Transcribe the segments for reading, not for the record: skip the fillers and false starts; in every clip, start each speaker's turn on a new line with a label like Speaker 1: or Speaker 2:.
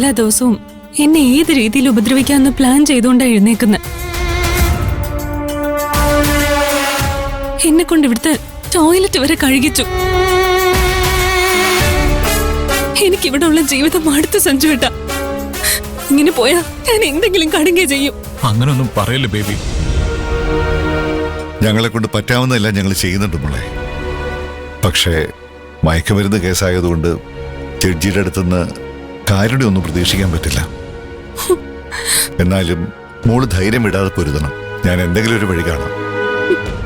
Speaker 1: എല്ലാ ദിവസവും എന്നെ ഏത് രീതിയിൽ ഉപദ്രവിക്കാമെന്ന് പ്ലാൻ ചെയ്തുകൊണ്ടാണ് എഴുന്നേക്കുന്നത്. എന്നെ കൊണ്ട് ഇവിടുത്തെ ടോയ്ലറ്റ് വരെ കഴുകിച്ചു. എനിക്കിവിടെ ഉള്ള ജീവിതം അടുത്ത് സഞ്ജുവേട്ട. ഇങ്ങനെ പോയാ ഞാൻ എന്തെങ്കിലും കടുങ്ങേ ചെയ്യും.
Speaker 2: അങ്ങനൊന്നും പറയല്ലേ ബേബി.
Speaker 3: ഞങ്ങളെ കൊണ്ട് പറ്റാവുന്നതെല്ലാം ഞങ്ങൾ ചെയ്യുന്നുണ്ട് മോളെ. പക്ഷേ മയക്കുമരുന്ന് കേസായതുകൊണ്ട് ജഡ്ജിയുടെ അടുത്തുനിന്ന് കാരുണ്യൊന്നും പ്രതീക്ഷിക്കാൻ പറ്റില്ല. എന്നാലും മോള് ധൈര്യം വിടാതെ പൊരുതണം. ഞാൻ എന്തെങ്കിലും ഒരു വഴി കാണാം.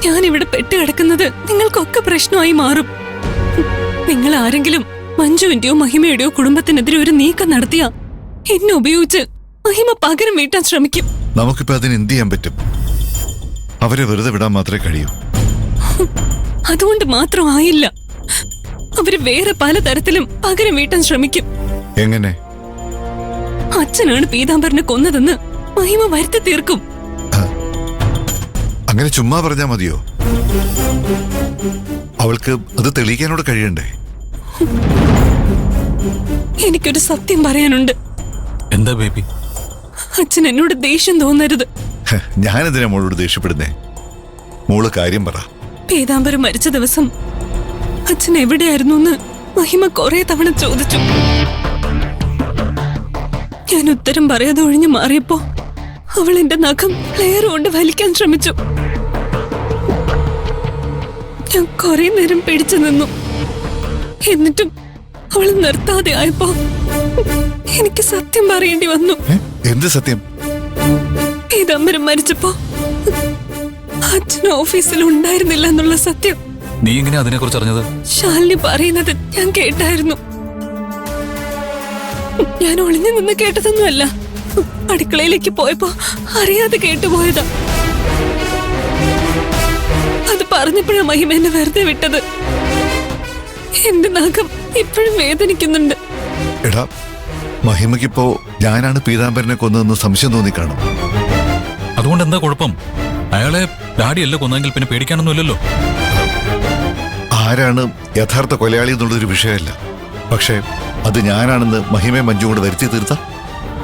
Speaker 1: ഞാനിവിടെ പെട്ടുകിടക്കുന്നത് നിങ്ങൾക്കൊക്കെ പ്രശ്നമായി മാറും. നിങ്ങൾ ആരെങ്കിലും മഞ്ജുവിന്റെയോ മഹിമയുടെയോ കുടുംബത്തിനെതിരെ ഒരു നീക്കം നടത്തിയ എന്നെ ഉപയോഗിച്ച് മഹിമ പകരം വീട്ടാൻ ശ്രമിക്കും.
Speaker 3: നമുക്കിപ്പോ അതിന് എന്ത് ചെയ്യാൻ പറ്റും? അവരെ വെറുതെ വിടാൻ മാത്രമേ കഴിയൂ.
Speaker 1: അതുകൊണ്ട് മാത്രം ആയില്ല, അവര് വേറെ പലതരത്തിലും പകരം വീട്ടാൻ ശ്രമിക്കും.
Speaker 3: എങ്ങനെ?
Speaker 1: അച്ഛനാണ് പീതാംബരനെ കൊന്നതെന്ന് മഹിമ വരുത്തി തീർക്കും.
Speaker 3: അങ്ങനെ ചുമ്മാ പറഞ്ഞാ മതിയോ? അവൾക്ക് അത് തെളിയിക്കാനോട് കഴിയണ്ടേ?
Speaker 1: എനിക്കൊരു സത്യം പറയാനുണ്ട്.
Speaker 2: എന്താ ബേബി?
Speaker 1: അച്ഛൻ എന്നോട് ദേഷ്യം തോന്നരുത്.
Speaker 3: ഞാനെന്തിനാ മോളോട് ദേഷ്യപ്പെടുന്നേ? മോള് കാര്യം പറ.
Speaker 1: പീതാംബരൻ മരിച്ച ദിവസം അച്ഛൻ എവിടെയായിരുന്നു എന്ന് മഹിമ കുറെ തവണ ചോദിച്ചു. ഞാൻ ഉത്തരം പറയാതെ ഒഴിഞ്ഞു മാറിയപ്പോ അവൾ എന്റെ നഖം പ്ലെയർ കൊണ്ട് വലിക്കാൻ ശ്രമിച്ചു. ഞാൻ കുറെ നേരം പിടിച്ചു നിന്നു. എന്നിട്ടും അവൾ നിർത്താതെ ആയപ്പോ എനിക്ക് സത്യം പറയേണ്ടി വന്നു.
Speaker 3: എന്ത് സത്യം?
Speaker 1: പീതാംബരൻ മരിച്ചപ്പോ അച്ഛൻ ഓഫീസിൽ ഉണ്ടായിരുന്നില്ല എന്നുള്ള സത്യം.
Speaker 2: നീ എങ്ങനെ അതിനെ കുറിച്ച് അറിഞ്ഞത്?
Speaker 1: ശാലിനി പറയുന്നത് ഞാൻ കേട്ടായിരുന്നു. ഞാൻ ഒളിഞ്ഞു നിന്ന് കേട്ടതൊന്നുമല്ല, അടുക്കളയിലേക്ക് പോയപ്പോ അറിയാതെ കേട്ടുപോയതാ. അത് പറഞ്ഞപ്പോഴാ മഹിമ എന്നെ വെറുതെ വിട്ടത്. എന്റെ നഖം ഇപ്പോഴും വേദനിക്കുന്നുണ്ട്.
Speaker 3: എടാ, മഹിമയ്ക്കിപ്പോ ഞാനാണ് പീതാംബരനെ കൊന്നതെന്ന് സംശയം തോന്നിക്കാണും.
Speaker 2: അതുകൊണ്ട് എന്താ കുഴപ്പം? അയാളെ ഡാഡിയല്ല കൊന്നെങ്കിൽ പിന്നെ പേടിക്കാനൊന്നുമില്ലല്ലോ.
Speaker 3: ആരാണ് യഥാർത്ഥ കൊലയാളി എന്നുള്ളൊരു വിഷയമല്ല. പക്ഷേ അത് ഞാനാണെന്ന് മഹിമയും മഞ്ജു കൊണ്ട് വരുത്തി തീർത്ത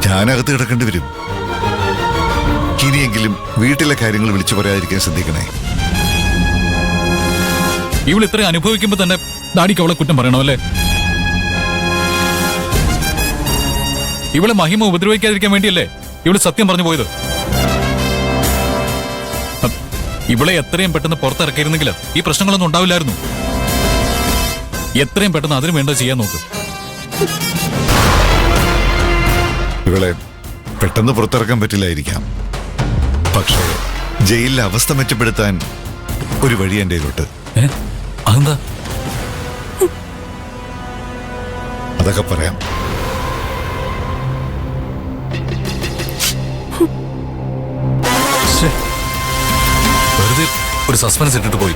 Speaker 3: ഞാനകത്ത് കിടക്കേണ്ടി വരും. ഇനിയെങ്കിലും വീട്ടിലെ കാര്യങ്ങൾ വിളിച്ചു പറയാതിരിക്കാൻ ശ്രദ്ധിക്കണേ.
Speaker 2: ഇവൾ ഇത്രയും അനുഭവിക്കുമ്പോ തന്നെ ഡാഡിക്ക് അവളെ കുറ്റം പറയണോ അല്ലേ? ഇവളെ മഹിമ ഉപദ്രവിക്കാതിരിക്കാൻ വേണ്ടിയല്ലേ ഇവള് സത്യം പറഞ്ഞു പോയത്? ഇവളെ എത്രയും പെട്ടെന്ന് പുറത്തിറക്കിയിരുന്നെങ്കിൽ ഈ പ്രശ്നങ്ങളൊന്നും ഉണ്ടാവില്ലായിരുന്നു. എത്രയും പെട്ടെന്ന് അതിന് വേണ്ടത് ചെയ്യാൻ നോക്ക്.
Speaker 3: ഇവളെ പെട്ടെന്ന് പുറത്തിറക്കാൻ പറ്റില്ലായിരിക്കാം. പക്ഷേ ജയിലിലെ അവസ്ഥ മെച്ചപ്പെടുത്താൻ ഒരു വഴി എൻ്റെ കയ്യിലോട്ട്.
Speaker 2: അതെന്താ?
Speaker 3: അതൊക്കെ പറയാം.
Speaker 2: വെറുതെ ഒരു സസ്പെൻസ് ഇട്ടിട്ട് പോയി.